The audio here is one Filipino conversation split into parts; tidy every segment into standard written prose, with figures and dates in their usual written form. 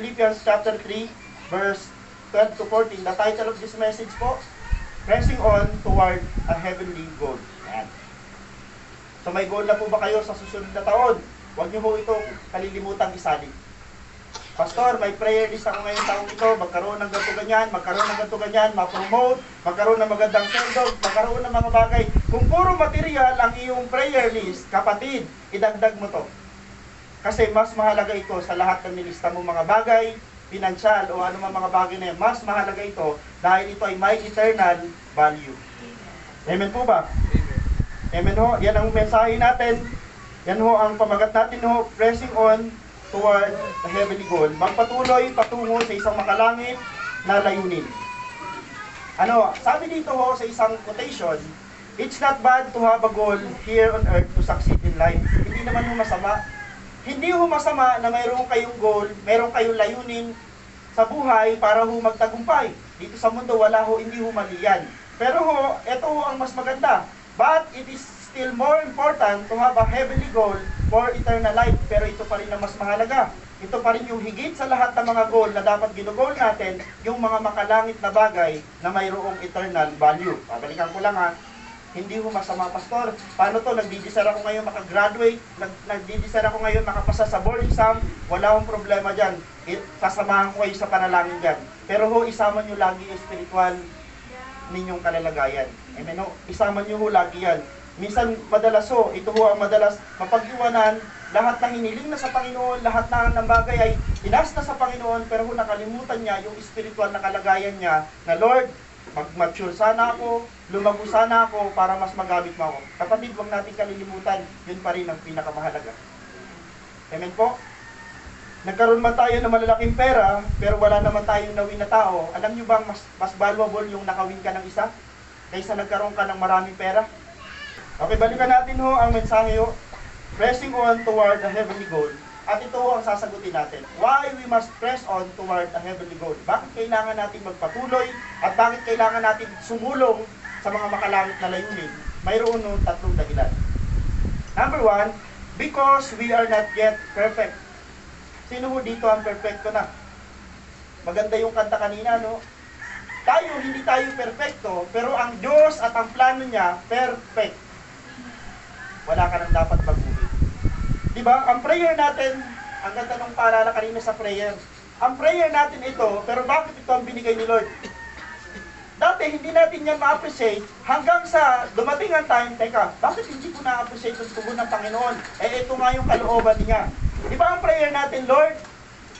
Philippians chapter 3, verse 12 to 14. The title of this message po, Pressing On Toward a Heavenly Goal. Yan. So may goal na po ba kayo sa susunod na taon? Huwag niyo po itong kalilimutan isali. Pastor, may prayer list ako ngayong taong ito, magkaroon ng ganito ganyan, magkaroon ng ganito ganyan, ma-promote, magkaroon ng magandang sweldo, magkaroon ng mga bagay. Kung puro material ang iyong prayer list, kapatid, idagdag mo to. Kasi mas mahalaga ito sa lahat ng nilista mo mga bagay, pinansyal o ano mga bagay na yan. Mas mahalaga ito dahil ito ay may eternal value. Amen po ba? Amen ho. Yan ang mensahe natin. Yan ho ang pamagat natin ho. Pressing on toward the heavenly goal. Magpatuloy patungo sa isang makalangit na layunin. Ano, sabi dito ho sa isang quotation, it's not bad to have a goal here on earth to succeed in life. Hindi naman ho masama. Hindi ho masama na mayroon kayong goal, mayroon kayong layunin sa buhay para ho magtagumpay. Dito sa mundo wala ho, hindi ho mali yan. Pero ho, ito ho ang mas maganda. But it is still more important to have a heavenly goal for eternal life. Pero ito pa rin ang mas mahalaga. Ito pa rin yung higit sa lahat ng mga goal na dapat ginugol natin, yung mga makalangit na bagay na mayroong eternal value. Babalikan ko lang ha. Hindi ho masama, Pastor. Paano to? Nagdidesire ako ngayon makagraduate, nagdidesire ako ngayon makapasa sa board exam, wala akong problema dyan. Kasamahan ko kayo sa panalangin dyan. Pero ho, isama nyo lagi yung spiritual ninyong kalalagayan. Amen ho? Isama nyo ho lagi yan. Minsan madalas ho, ito ho ang madalas mapag-iwanan, lahat ng hiniling na sa Panginoon, lahat ng bagay ay inasta sa Panginoon, pero ho nakalimutan niya yung spiritual na kalagayan niya na Lord, mag-mature sana ako, lumago sana ako para mas magamit mo ako. Kapatid, huwag natin kalilimutan, yun pa rin ang pinakamahalaga. Amen po? Nagkaroon man tayo ng malalaking pera, pero wala naman tayong nawin na tao. Alam nyo bang mas valuable yung nakawin ka ng isa kaysa nagkaroon ka ng maraming pera? Okay, balikan natin ho ang mensahe ho. Pressing on toward a heavenly goal. At ito ho ang sasagutin natin. Why we must press on toward a heavenly goal? Bakit kailangan natin magpatuloy? At bakit kailangan natin sumulong sa mga makalangit na layunin? Mayroon ho tatlong dahilan. Number one, because we are not yet perfect. Sino ho dito ang perfecto na? Maganda yung kanta kanina, no? Tayo, hindi tayo perfecto, pero ang Diyos at ang plano niya, perfect. Wala ka nang dapat baguhin. Diba? Ang prayer natin, ang ganda nung paalala kanina sa prayer. Ang prayer natin ito, pero bakit ito ang binigay ni Lord? Dati, hindi natin yan ma-appreciate hanggang sa dumating ang time, teka, bakit hindi ko na-appreciate yung tugon ng Panginoon? Ito nga yung kalooban niya. Diba ang prayer natin, Lord,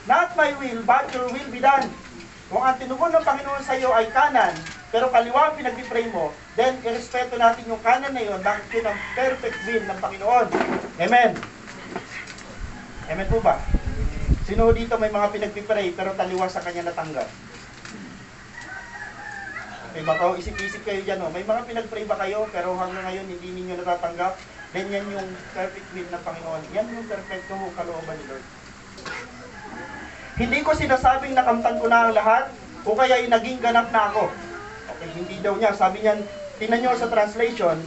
not my will, but your will be done. Kung ang tinugon ng Panginoon sa iyo ay kanan, pero kaliwa ang pinag-pray mo, then irespeto natin yung kanan na yun, bakit yun ang perfect will ng Panginoon. Amen. Amen po ba? Sino dito may mga pinag-pray, pero taliwas sa kanya natanggap? Okay, baka isip-isip kayo dyan, may mga pinag-pray ba kayo, pero hanggang ngayon hindi ninyo natatanggap? Then yan yung perfect will ng Panginoon. Yan yung perfecto kalooban ni Lord. Hindi ko sinasabing nakamtan ko na ang lahat, o kaya naging ganap na ako. Okay, hindi daw niya. Sabi niyan, tingnan nyo sa translation,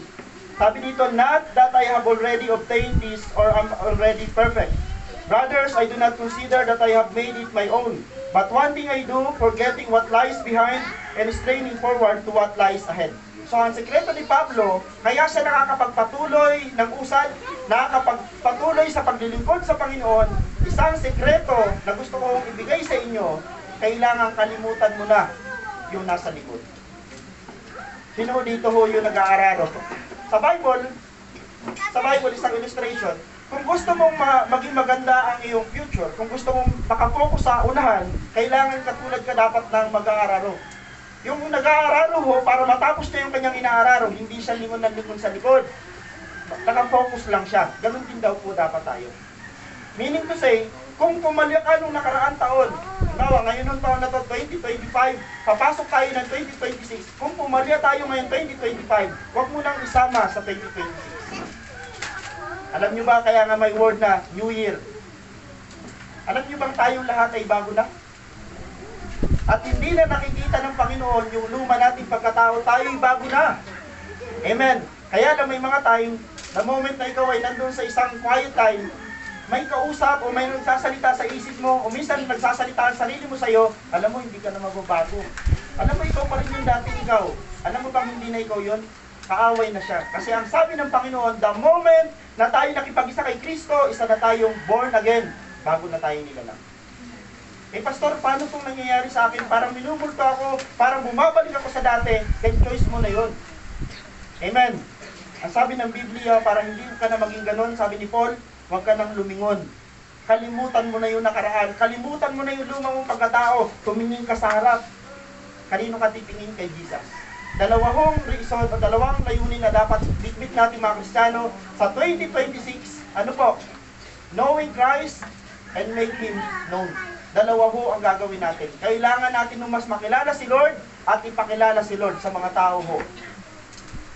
sabi dito, not that I have already obtained this or am already perfect. Brothers, I do not consider that I have made it my own. But one thing I do, forgetting what lies behind and straining forward to what lies ahead. So ang sekreto ni Pablo, kaya siya nakakapagpatuloy ng usad, nakakapagpatuloy sa paglilingkod sa Panginoon, isang sekreto na gusto kong ibigay sa inyo, kailangan kalimutan mo na yung nasa likod. Sino dito ho yung nag-aararo? Sa Bible, isang illustration, kung gusto mong maging maganda ang iyong future, kung gusto mong makafocus sa unahan, kailangan katulad ka dapat ng mag-aararo. Yung nag-aararo ho, para matapos na yung kanyang inaararo, hindi siya lingon ng lingon sa likod. Nakafocus lang siya. Ganun din daw po dapat tayo. Meaning to say, kung pumalya ka nung nakaraan taon, ngayon nung taon na to, 2025, papasok tayo ng 2026, kung pumalya tayo ngayon 2025, huwag mo nang isama sa 2026. Alam nyo ba kaya nga may word na New Year? Alam nyo bang tayong lahat ay bago na? At hindi na nakikita ng Panginoon yung luma nating pagkatao, tayo'y bago na. Amen. Kaya lang may mga time, the moment na ikaw ay nandun sa isang quiet time, may kausap o may nagsasalita sa isip mo, o minsan nagsasalita ang sarili mo sa'yo, alam mo, hindi ka na magbabago. Alam mo, ikaw pa rin yung dati ikaw. Alam mo bang hindi na ikaw yun? Kaaway na siya. Kasi ang sabi ng Panginoon, the moment na tayo nakipag-isa kay Kristo, isa na tayong born again, bago na tayo nilalang. Eh pastor, paano itong nangyayari sa akin? Parang minumulto ako, parang bumabalik ako sa dati, then choice mo na yun. Amen. Ang sabi ng Biblia, para hindi ka na maging ganon, sabi ni Paul, huwag ka nang lumingon. Kalimutan mo na yung nakaraan. Kalimutan mo na yung lumang mong pagkatao. Tumingin ka sa harap. Kanino ka titingin? Kay Jesus. Dalawang reason o dalawang layunin na dapat bitbit natin mga Kristiyano sa 2026. Ano po? Knowing Christ and make Him known. Dalawa ho ang gagawin natin. Kailangan natin nung mas makilala si Lord at ipakilala si Lord sa mga tao ho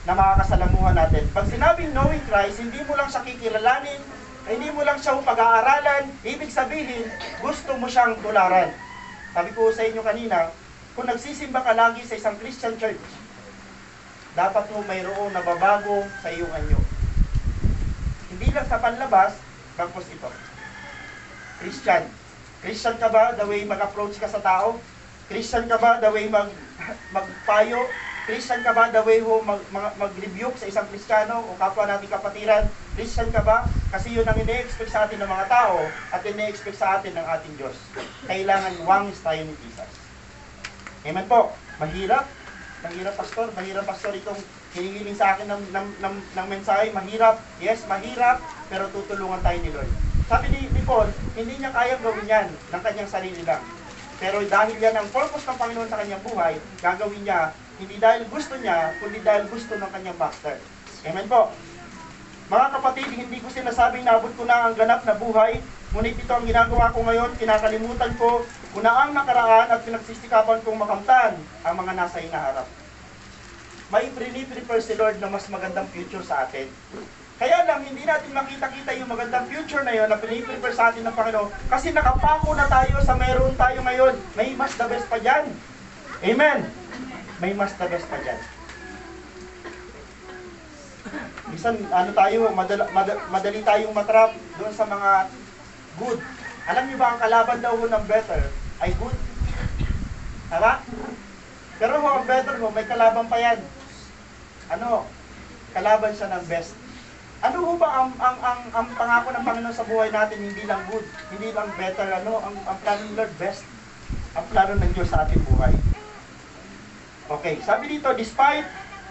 na makakasalamuhan natin. Pag sinabing knowing Christ, hindi mo lang siya kikilalanin, hindi mo lang siya pag-aaralan, ibig sabihin, gusto mo siyang tularan. Sabi ko sa inyo kanina, kung nagsisimba ka lagi sa isang Christian church, dapat mo mayroong nababago sa iyong anyo. Hindi lang sa panlabas, bagpos ito. Christian. Christian ka ba the way mag-approach ka sa tao? Christian ka ba the way magpayo? Christian ka ba the way mag-rebuke sa isang Kristiyano o kapwa nating kapatiran? Christian ka ba? Kasi yun ang ine-expect sa atin ng mga tao at ine-expect sa atin ng ating Diyos. Kailangan wangis tayo ni Jesus. Amen po. Mahirap. Mahirap, pastor. Mahirap, pastor, itong hinihiling sa akin ng mensahe. Mahirap. Yes, mahirap. Pero tutulungan tayo ni Lord. Sabi ni Paul, hindi niya kayang gawin yan ng kanyang sarili lang. Pero dahil yan ang purpose ng Panginoon sa kanyang buhay, gagawin niya, hindi dahil gusto niya, kundi dahil gusto ng kanyang master. Amen po. Mga kapatid, hindi ko sinasabing naabot ko na ang ganap na buhay, ngunit ito ang ginagawa ko ngayon, kinakalimutan ko, kung ang nakaraan at pinagsisikapan kong makamtan ang mga nasa inaharap. May prepare si Lord na mas magandang future sa atin. Kaya lang, hindi natin makita-kita yung magandang future na yun na piniprepare sa atin ng Panginoon kasi nakapako na tayo sa meron tayo ngayon. May mas the best pa dyan. Amen. May mas the best pa dyan. Minsan, madali tayong matrap doon sa mga good. Alam niyo ba, ang kalaban daw ng better ay good? Tama? Pero ang better mo, may kalaban pa yan. Ano? Kalaban siya ng best. Ano ho ba ang pangako ng Panginoon sa buhay natin? Hindi lang good, hindi lang better, ang plano ng Lord best. Ang plano ng Diyos sa ating buhay. Okay, sabi dito, despite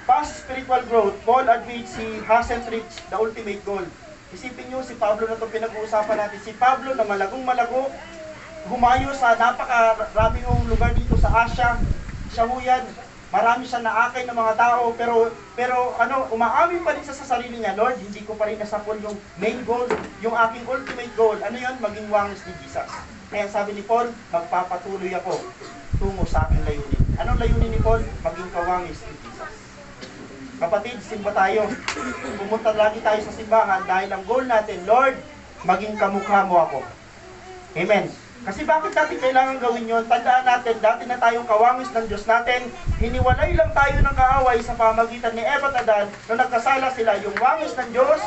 past spiritual growth, Paul admits he hasn't reached the ultimate goal. Isipin nyo, si Pablo na itong pinag-uusapan natin. Si Pablo na malagong-malago, humayo sa napakaraming lugar dito sa Asia. Siya ho yan. Marami siyang naakay ng mga tao, pero umaamin pa rin siya sa sarili niya, Lord, hindi ko pa rin nasapol yung main goal, yung aking ultimate goal. Ano yun? Maging wangis ni Jesus. Kaya sabi ni Paul, magpapatuloy ako tungo sa aking layunin. Anong layunin ni Paul? Maging kawangis ni Jesus. Kapatid, simba tayo. Pumunta lagi tayo sa simbahan dahil ang goal natin, Lord, maging kamukha mo ako. Amen. Kasi bakit natin kailangan gawin yon? Tandaan natin, dati na tayong kawangis ng Diyos natin, hiniwalay lang tayo ng kaaway sa pamagitan ni Eva at Adan, nung nagkasala sila, yung wangis ng Diyos,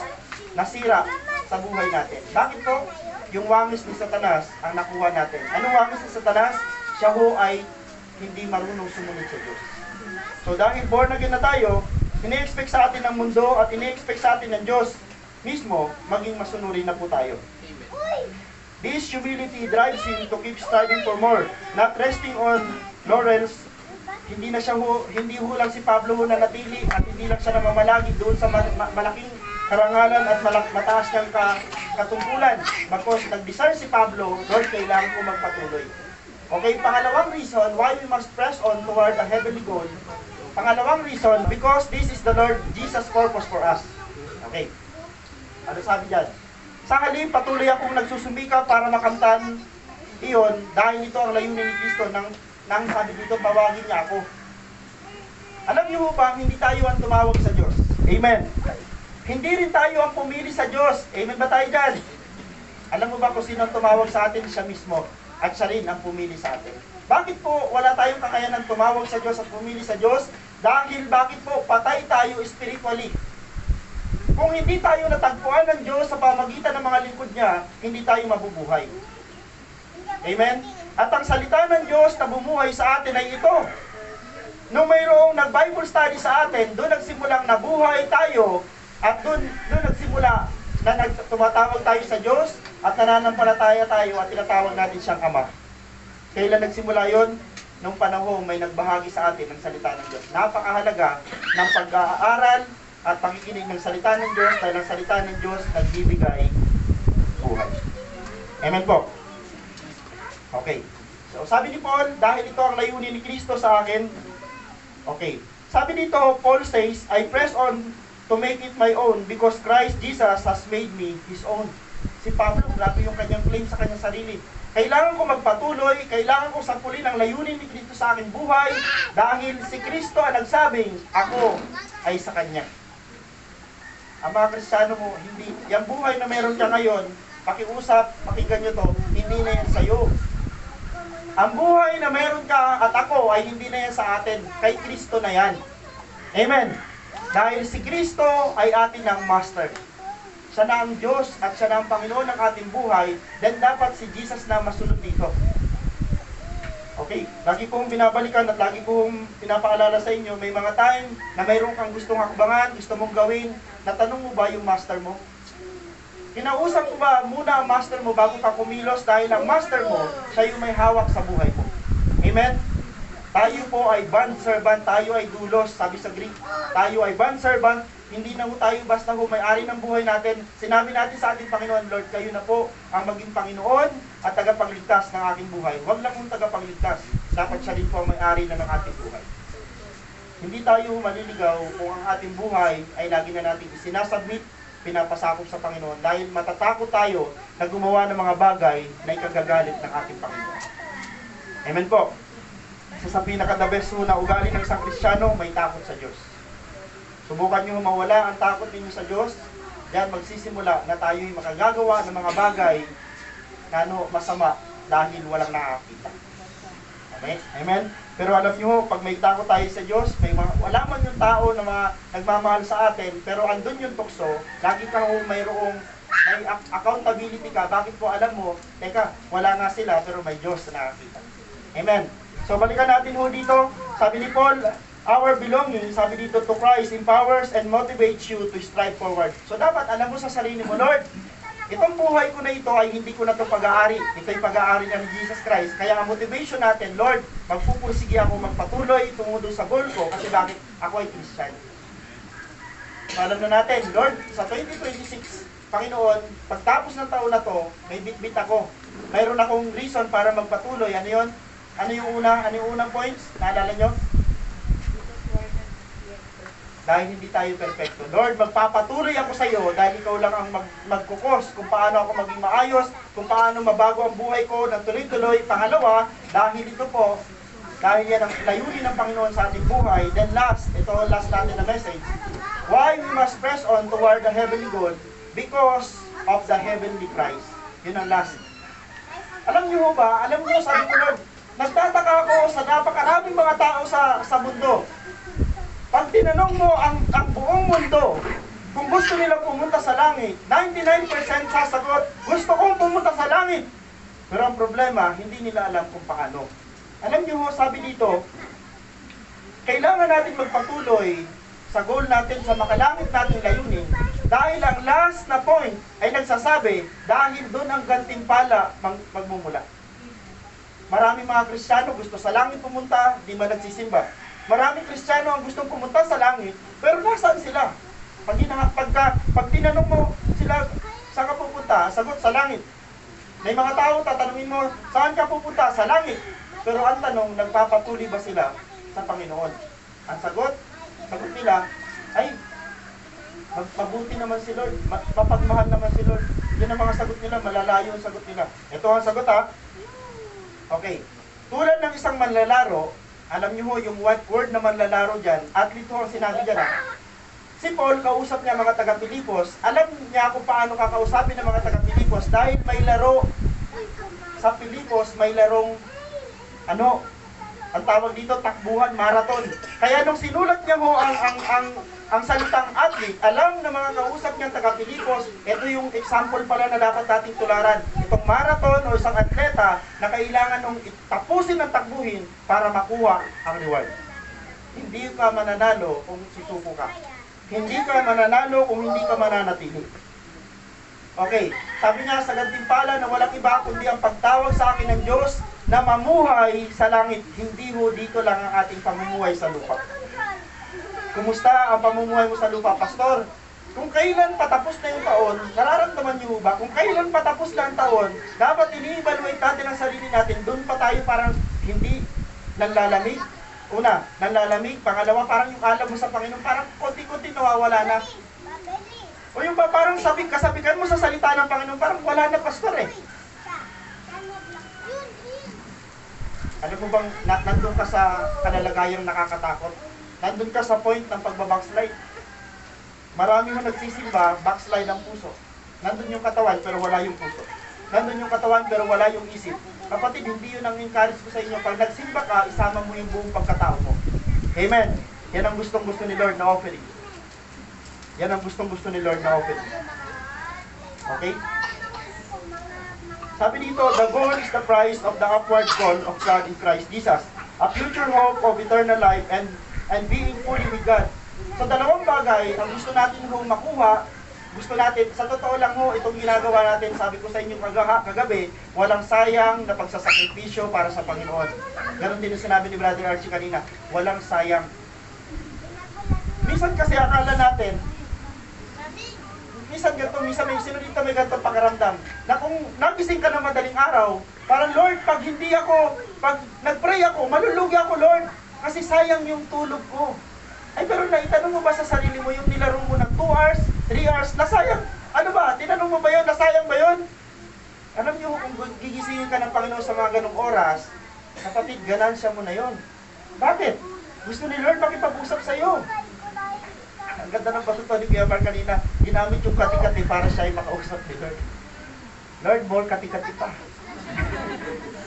nasira sa buhay natin. Bakit po? Yung wangis ni Satanas ang nakuha natin. Anong wangis ni Satanas? Siya ho ay hindi marunong sumunod sa Diyos. So dahil born again na tayo, ini-expect sa atin ng mundo at ini-expect sa atin ng Diyos mismo, maging masunurin na po tayo. This humility drives him to keep striving for more, not resting on laurels. Hindi ho lang si Pablo ho na natili at hindi lang siya namamalagi doon sa malaking karangalan at mataas niyang katungkulan. Bagkus nag-desire si Pablo, Lord, kailangan ko magpatuloy. Okay, pangalawang reason why we must press on toward a heavenly goal. Pangalawang reason, because this is the Lord Jesus' purpose for us. Okay, ano sabi dyan? Sa halip, patuloy akong nagsusumika para makamtan iyon dahil ito ang layunin ni Kristo nang sabi dito, tawagin niya ako. Alam niyo ba, hindi tayo ang tumawag sa Diyos. Amen. Hindi rin tayo ang pumili sa Diyos. Amen ba tayo dyan? Alam mo ba kung sino ang tumawag sa atin? Siya mismo. At siya rin ang pumili sa atin. Bakit po wala tayong kakayanan tumawag sa Diyos at pumili sa Diyos? Dahil bakit po patay tayo spiritually? Kung hindi tayo natagpuan ng Diyos sa pamagitan ng mga lingkod niya, hindi tayo mabubuhay. Amen? At ang salita ng Diyos na bumuhay sa atin ay ito. Nung mayroong nag-Bible study sa atin, doon nagsimulang nabuhay tayo, at doon nagsimula na tumatawag tayo sa Diyos, at nananampalataya tayo at tinatawag natin siyang Ama. Kailan nagsimula yon? Nung panahon may nagbahagi sa atin ng salita ng Diyos. Napakahalaga ng pag-aaral at pakikinig ng salita ng Diyos dahil ang salita ng Diyos nagbibigay buhay. Amen po. Okay. So, sabi ni Paul, dahil ito ang layunin ni Kristo sa akin, okay. Sabi dito, Paul says, I press on to make it my own because Christ Jesus has made me His own. Si Pablo, grabe yung kanyang claim sa kanyang sarili. Kailangan ko magpatuloy, kailangan ko sampulin ang layunin ni Kristo sa aking buhay dahil si Kristo ang nagsabing, ako ay sa Kanya. Ang mga Kristiyano mo, hindi, yung buhay na meron ka ngayon, pakiusap, pakinggan nyo to, hindi na yan sa'yo. Ang buhay na meron ka at ako ay hindi na yan sa atin, kay Kristo na yan. Amen. Dahil si Kristo ay atin ang master. Siya na ang Diyos at siya na ang Panginoon ng ating buhay, then dapat si Jesus na masunod dito. Okay, lagi kong binabalikan at lagi kong pinapaalala sa inyo, may mga time na mayroon kang gustong hakbangan, gusto mong gawin, natanong mo ba yung master mo? Kinausap mo ba muna ang master mo bago ka kumilos dahil ang master mo, siya yung may hawak sa buhay mo. Amen? Tayo po ay bondservant, tayo ay dulos, sabi sa Greek. Tayo ay bondservant, hindi na tayo basta may-ari ng buhay natin. Sinabi natin sa ating Panginoon, Lord, kayo na po ang maging Panginoon at tagapagligtas ng aking buhay. Huwag lang kong tagapagligtas, dapat siya din po ang may-ari na ng ating buhay. Hindi tayo maliligaw kung ang ating buhay ay lagi na natin isinasubmit, pinapasakop sa Panginoon dahil matatakot tayo na gumawa ng mga bagay na ikagagalit ng ating Panginoon. Amen po. Isa sa pinaka-the best na ugali ng isang Kristiyano, may takot sa Diyos. Subukan nyo mawala ang takot ninyo sa Diyos, diyan magsisimula na tayo'y makagagawa ng mga bagay na masama dahil walang nakakita. Amen? Amen? Pero alam nyo, pag may takot tayo sa Diyos, wala man yung tao na nagmamahal sa atin, pero andun yung tukso, lagi ka may accountability ka. Bakit po alam mo, teka, wala nga sila, pero may Diyos na nakakita. Amen? So balikan natin ho dito, sabi ni Paul, our belonging, sabi dito, to Christ empowers and motivates you to strive forward. So dapat alam mo sa sarili mo, Lord, itong buhay ko na ito ay hindi ko na ito pag-aari. Ito yung pag-aari niya ni Jesus Christ. Kaya ang motivation natin, Lord, magpupursige ako magpatuloy tungo doon sa goal ko kasi bakit ako ay Christian. So alam na natin, Lord, sa 2026, Panginoon, pagtapos ng taon na to, may bit-bit ako. Mayroon akong reason para magpatuloy. Ano yun? Ano yung unang points? Naalala nyo? Dahil hindi tayo perfecto. Lord, magpapatuloy ako sa iyo dahil ikaw lang ang magkukos kung paano ako maging maayos, kung paano mabago ang buhay ko ng tuloy-tuloy. Pangalawa, dahil ito po, dahil yan ang layunin ng Panginoon sa ating buhay. Then last, ito last natin na message. Why we must press on toward the heavenly goal? Because of the heavenly prize. Yun ang last. Alam niyo ba, alam niyo, sabi ko Lord, nagtataka ako sa napakaraming mga tao sa mundo. Pag tinanong mo ang buong mundo, kung gusto nila pumunta sa langit, 99% sasagot, gusto kong pumunta sa langit. Pero ang problema, hindi nila alam kung paano. Alam niyo, sabi dito, kailangan natin magpatuloy sa goal natin, sa makalangit nating layunin, dahil ang last na point ay nagsasabi, dahil doon ang gantimpala magmumula. Maraming mga Kristiyano gusto sa langit pumunta, di man nagsisimba. Maraming Kristiyano ang gustong pumunta sa langit, pero nasaan sila? Pag tinanong mo sila, saan ka pupunta? Sagot, sa langit. May mga tao, tatanungin mo, saan ka pupunta? Sa langit. Pero ang tanong, nagpapatuloy ba sila sa Panginoon? Ang sagot nila, ay, mabuti naman si Lord, mapagmahal naman si Lord. Yun ang mga sagot nila, malalayo ang sagot nila. Ito ang sagot ha. Okay. Tulad ng isang manlalaro, alam niyo ho, yung word na manlalaro dyan, athlete ho ang sinabi dyan ha. Si Paul, kausap niya mga taga-Pilipos, alam niya kung paano kakausapin ng mga taga-Pilipos dahil may laro sa Pilipos, may larong Ang tawag dito, takbuhan, marathon. Kaya nung sinulat niya ho ang salitang athlete, alam na mga kausap niyang taga-Pilipos, ito yung example pala na dapat nating tularan. Itong marathon o isang atleta na kailangan nung tapusin ng takbuhin para makuha ang reward. Hindi ka mananalo kung susuko ka. Hindi ka mananalo kung hindi ka mananatili. Okay, sabi niya sa gantimpala na walang iba kundi ang pagtawag sa akin ng Diyos na mamuhay sa langit. Hindi ho dito lang ang ating pamumuhay sa lupa. Kumusta ang pamumuhay mo sa lupa, Pastor? Kung kailan patapos na yung taon, nararamdaman niyo ba? Kung kailan patapos na ang taon, dapat ini-evaluate natin ang sarili natin. Doon pa tayo parang hindi nanlalamig. Una, nanlalamig. Pangalawa, parang yung alam mo sa Panginoon, parang konti-konti nawawala na. O yung ba parang kasabikan mo sa salita ng Panginoon, parang wala na, Pastor eh. Ano mo bang nandun ka sa kalalagayang nakakatakot? Nandun ka sa point ng pagbabackslide. Marami mo nagsisimba, backslide ang puso. Nandun yung katawan pero wala yung puso. Nandun yung katawan pero wala yung isip. Kapatid, hindi yun ang encourage ko sa inyo. Pag nagsimba ka, isama mo yung buong pagkatao mo. Amen. Yan ang gustong-gusto ni Lord na offering. Yan ang gustong-gusto ni Lord na offering. Okay? Sabi dito, the goal is the price of the upward call of God in Christ Jesus. A future hope of eternal life and being fully with God. So dalawang bagay, ang gusto natin hong makuha, gusto natin, sa totoo lang ho, itong ginagawa natin, sabi ko sa inyo kagabi, walang sayang na pagsasakripisyo para sa Panginoon. Ganon din yung sinabi ni Brother Archie kanina, walang sayang. Minsan kasi akala natin, minsan may sino dito may ganito pakaramdam, na kung nagising ka na madaling araw, parang Lord, pag nag-pray ako, malulugi ako Lord, kasi sayang yung tulog ko. Ay pero naitanong mo ba sa sarili mo yung nilaro mo ng 2 hours, 3 hours, nasayang? Ano ba? Tinanong mo ba yun? Nasayang ba yun? Alam niyo kung gigisingin ka ng Panginoon sa mga ganong oras, kapatid, ganansya mo na yun. Bakit? Gusto ni Lord makipag-usap sa iyo. Ang ganda ng basuto ni Kuya Bar kanina, ginamit yung kati-kati para siya ay makausap ni Lord. Lord, more kati-kati pa.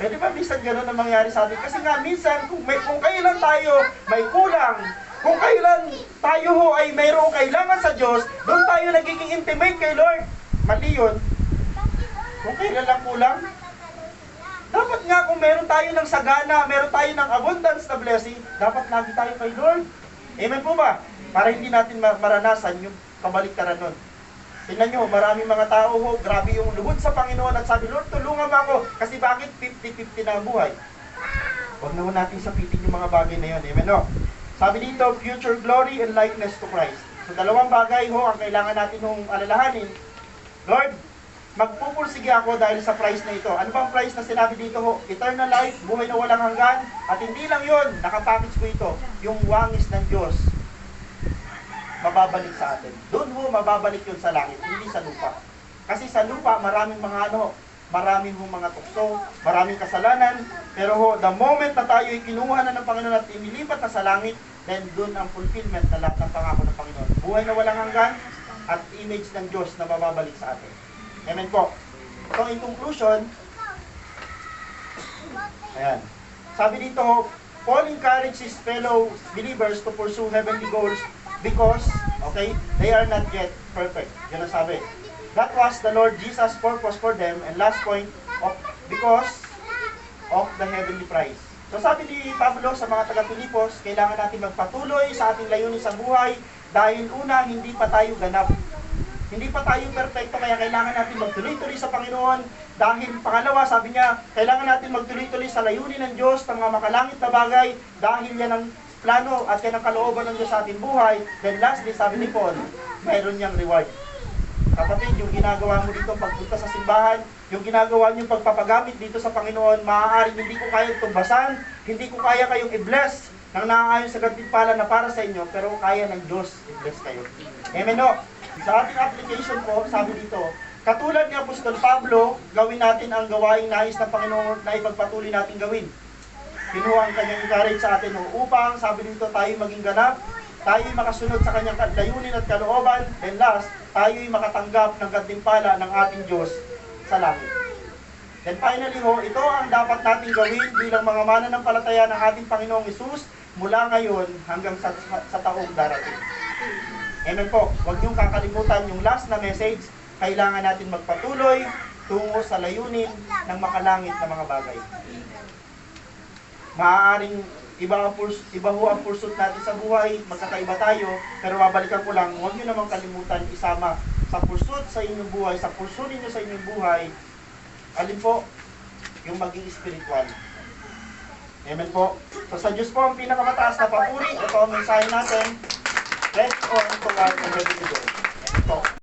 Pwede ba minsan gano'n ang mangyari sa atin? Kasi nga minsan, kung kailan tayo may kulang, kung kailan tayo ho ay mayroong kailangan sa Diyos, doon tayo nagiging intimate kay Lord. Mali yun. Kung kailan lang kulang, dapat nga kung meron tayo ng sagana, meron tayo ng abundance na blessing, dapat lagi tayo kay Lord. Amen po ba? Para hindi natin maranasan yung kabaliktaran nun. Tingnan nyo, maraming mga tao ho, grabe yung lubod sa Panginoon at sabi, Lord, tulungan mo ako. Kasi bakit 50-50 na ang buhay? Huwag naman natin sapitin yung mga bagay na yun. Amen, no? Sabi dito, future glory and likeness to Christ. So, dalawang bagay ho ang kailangan natin hong alalahanin. Lord, magpupursige ako dahil sa price na ito. Ano bang price na sinabi dito ho? Eternal life, buhay na walang hanggan. At hindi lang yun, nakapackage ko ito, yung wangis ng Diyos. Mababalik sa atin. Doon ho, mababalik yun sa langit, hindi sa lupa. Kasi sa lupa, maraming mga tukso, maraming kasalanan, pero ho, the moment na tayo ay kinuha na ng Panginoon at inilipat na sa langit, then doon ang fulfillment na lahat ng pangako ng Panginoon. Buhay na walang hanggan at image ng Diyos na mababalik sa atin. Amen po. So in conclusion, ayan. Sabi dito, Paul encourages fellow believers to pursue heavenly goals because, okay, they are not yet perfect. Yan ang sabi. That was the Lord Jesus' purpose for them. And last point, because of the heavenly prize. So sabi ni Pablo sa mga taga-Pilipos, kailangan natin magpatuloy sa ating layunin sa buhay dahil una, hindi pa tayo ganap. Hindi pa tayo perfecto, kaya kailangan natin magtuloy-tuloy sa Panginoon. Dahil pangalawa, sabi niya, kailangan natin magtuloy-tuloy sa layunin ng Diyos, ng mga makalangit na bagay, dahil yan ang plano at yan ang kalooban ng Diyos sa ating buhay. Then lastly, sabi ni Paul, mayroon niyang reward. Kapatid, yung ginagawa mo dito pagpunta sa simbahan, yung ginagawa niyo pagpapagamit dito sa Panginoon, maaaring hindi ko kayang tumbasan, hindi ko kaya kayong i-bless nang naaayon sa gantimpala na para sa inyo, pero kaya ng Diyos i-bless kayo. Amen o? Sa ating application po, sabi dito, katulad ni Apostol Pablo, gawin natin ang gawaing nais ng Panginoon na ipagpatuloy natin gawin. Kinuha ang kanyang encourage sa atin upang, sabi dito, tayo maging ganap, tayo makasunod sa kanyang layunin at kalooban, and last, tayo makatanggap ng gantimpala ng ating Diyos sa langit. Then finally ho, ito ang dapat nating gawin bilang mga mananampalataya ng ating Panginoong Hesus mula ngayon hanggang sa taong darating. Amen po. Huwag niyong kakalimutan yung last na message. Kailangan natin magpatuloy tungo sa layunin ng makalangit na mga bagay. Maaaring iba ho ang pursuit natin sa buhay, magkakaiba tayo, pero babalikan ko lang, huwag niyo namang kalimutan isama sa pursuit sa inyong buhay, sa pursuit niyo sa inyong buhay, alin po? Yung maging spiritual. Amen po. So sa Diyos po ang pinakamataas na papuri. Ito ang mensahe natin. Let's on toward the heavenly goal. Amen po.